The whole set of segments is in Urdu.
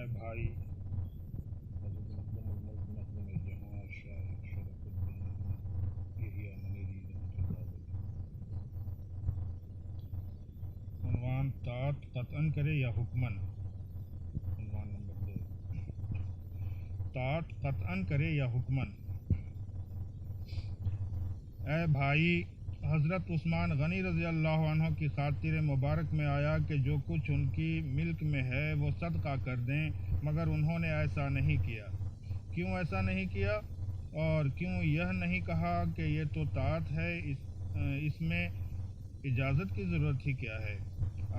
اے بھائی حضرت مقدم الملک مقدم جہاں شاہ شرف الدین یحییٰ منیری رحمۃ اللہ علیہ، عنوان طاعت قطعاً کرے یا حکماً۔ عنوان نمبر 2، طاعت قطعاً کرے یا حکماً۔ اے بھائی، حضرت عثمان غنی رضی اللہ عنہ کی خاطر مبارک میں آیا کہ جو کچھ ان کی ملک میں ہے وہ صدقہ کر دیں، مگر انہوں نے ایسا نہیں کیا۔ کیوں ایسا نہیں کیا اور کیوں یہ نہیں کہا کہ یہ تو طاعت ہے، اس میں اجازت کی ضرورت ہی کیا ہے؟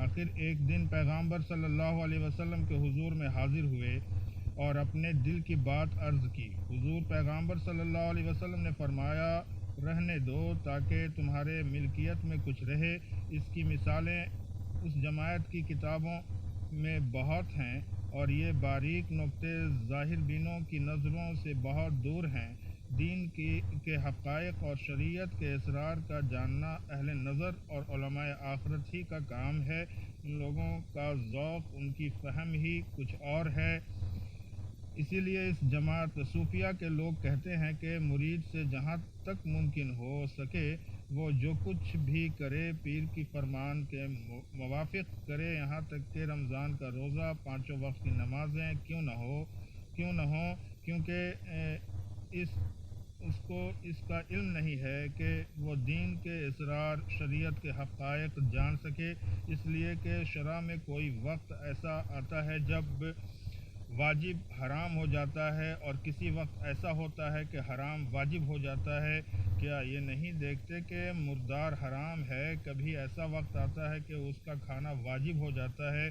آخر ایک دن پیغمبر صلی اللہ علیہ وسلم کے حضور میں حاضر ہوئے اور اپنے دل کی بات عرض کی۔ حضور پیغمبر صلی اللہ علیہ وسلم نے فرمایا، رہنے دو تاکہ تمہارے ملکیت میں کچھ رہے۔ اس کی مثالیں اس جماعت کی کتابوں میں بہت ہیں اور یہ باریک نکتے ظاہر بینوں کی نظروں سے بہت دور ہیں۔ دین کے حقائق اور شریعت کے اسرار کا جاننا اہل نظر اور علماء آخرت ہی کا کام ہے۔ ان لوگوں کا ذوق، ان کی فہم ہی کچھ اور ہے۔ اسی لیے اس جماعت صوفیہ کے لوگ کہتے ہیں کہ مرید سے جہاں تک ممکن ہو سکے وہ جو کچھ بھی کرے پیر کی فرمان کے موافق کرے، یہاں تک کہ رمضان کا روزہ، 5 وقت کی نمازیں کیوں نہ ہوں، کیونکہ اس کو اس کا علم نہیں ہے کہ وہ دین کے اسرار، شریعت کے حقائق جان سکے، اس لیے کہ شرع میں کوئی وقت ایسا آتا ہے جب واجب حرام ہو جاتا ہے اور کسی وقت ایسا ہوتا ہے کہ حرام واجب ہو جاتا ہے۔ کیا یہ نہیں دیکھتے کہ مردار حرام ہے؟ کبھی ایسا وقت آتا ہے کہ اس کا کھانا واجب ہو جاتا ہے،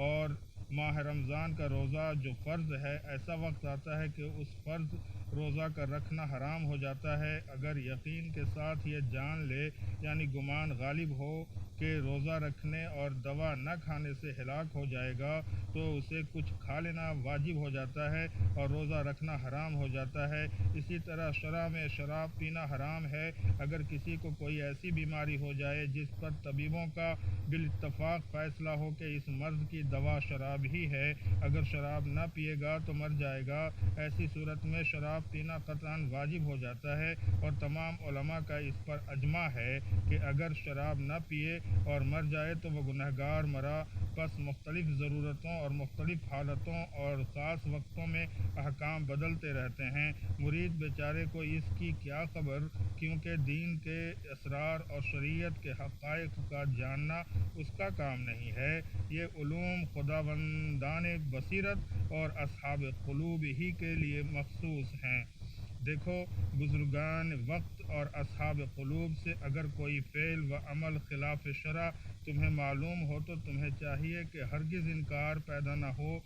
اور ماہ رمضان کا روزہ جو فرض ہے، ایسا وقت آتا ہے کہ اس فرض روزہ کا رکھنا حرام ہو جاتا ہے۔ اگر یقین کے ساتھ یہ جان لے، یعنی گمان غالب ہو کہ روزہ رکھنے اور دوا نہ کھانے سے ہلاک ہو جائے گا، تو اسے کچھ کھا لینا واجب ہو جاتا ہے اور روزہ رکھنا حرام ہو جاتا ہے۔ اسی طرح شرع میں شراب پینا حرام ہے۔ اگر کسی کو کوئی ایسی بیماری ہو جائے جس پر طبیبوں کا بالاتفاق فیصلہ ہو کہ اس مرض کی دوا شراب ہی ہے، اگر شراب نہ پیے گا تو مر جائے گا، ایسی صورت میں شراب پینا قطعاً واجب ہو جاتا ہے، اور تمام علماء کا اس پر اجماع ہے کہ اگر شراب نہ پیے اور مر جائے تو وہ گنہگار مرا۔ پس مختلف ضرورتوں اور مختلف حالتوں اور خاص وقتوں میں احکام بدلتے رہتے ہیں۔ مرید بیچارے کو اس کی کیا خبر، کیونکہ دین کے اسرار اور شریعت کے حقائق کا جاننا اس کا کام نہیں ہے۔ یہ علوم خداوندان بصیرت اور اصحاب قلوب ہی کے لیے مخصوص ہیں۔ دیکھو، بزرگان وقت اور اصحاب قلوب سے اگر کوئی فعل و عمل خلاف شرع تمہیں معلوم ہو تو تمہیں چاہیے کہ ہرگز انکار پیدا نہ ہو،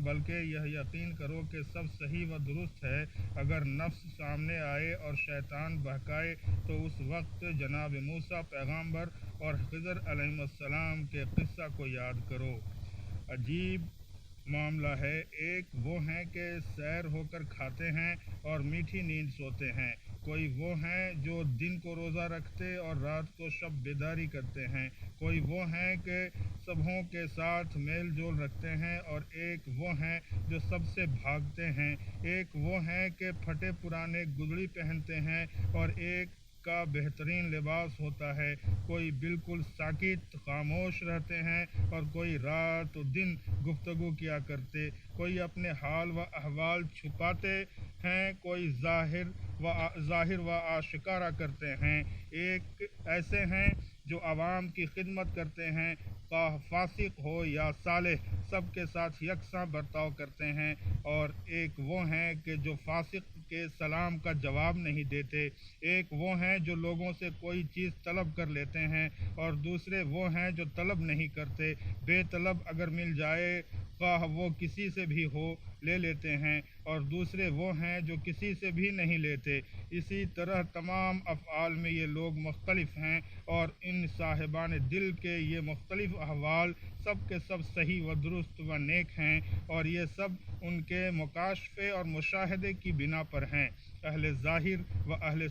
بلکہ یہ یقین کرو کہ سب صحیح و درست ہے۔ اگر نفس سامنے آئے اور شیطان بہکائے تو اس وقت جناب موسیٰ پیغمبر اور خضر علیہ السلام کے قصہ کو یاد کرو۔ عجیب معاملہ ہے، ایک وہ ہیں کہ سیر ہو کر کھاتے ہیں اور میٹھی نیند سوتے ہیں، کوئی وہ ہیں جو دن کو روزہ رکھتے اور رات کو شب بیداری کرتے ہیں، کوئی وہ ہیں کہ سبھوں کے ساتھ میل جول رکھتے ہیں، اور ایک وہ ہیں جو سب سے بھاگتے ہیں، ایک وہ ہیں کہ پھٹے پرانے گدڑی پہنتے ہیں اور ایک کا بہترین لباس ہوتا ہے، کوئی بالکل ساکت خاموش رہتے ہیں اور کوئی رات و دن گفتگو کیا کرتے، کوئی اپنے حال و احوال چھپاتے ہیں، کوئی ظاہر و آشکارا کرتے ہیں، ایک ایسے ہیں جو عوام کی خدمت کرتے ہیں، خواہ فاسق ہو یا صالح، سب کے ساتھ یکساں برتاؤ کرتے ہیں، اور ایک وہ ہیں کہ جو فاسق کے سلام کا جواب نہیں دیتے، ایک وہ ہیں جو لوگوں سے کوئی چیز طلب کر لیتے ہیں، اور دوسرے وہ ہیں جو طلب نہیں کرتے، بے طلب اگر مل جائے خواہ وہ کسی سے بھی ہو لے لیتے ہیں، اور دوسرے وہ ہیں جو کسی سے بھی نہیں لیتے۔ اسی طرح تمام افعال میں یہ لوگ مختلف ہیں، اور ان صاحبان دل کے یہ مختلف احوال سب کے سب صحیح و درست و نیک ہیں، اور یہ سب ان کے مکاشفے اور مشاہدے کی بنا پر ہیں۔ اہل ظاہر و اہل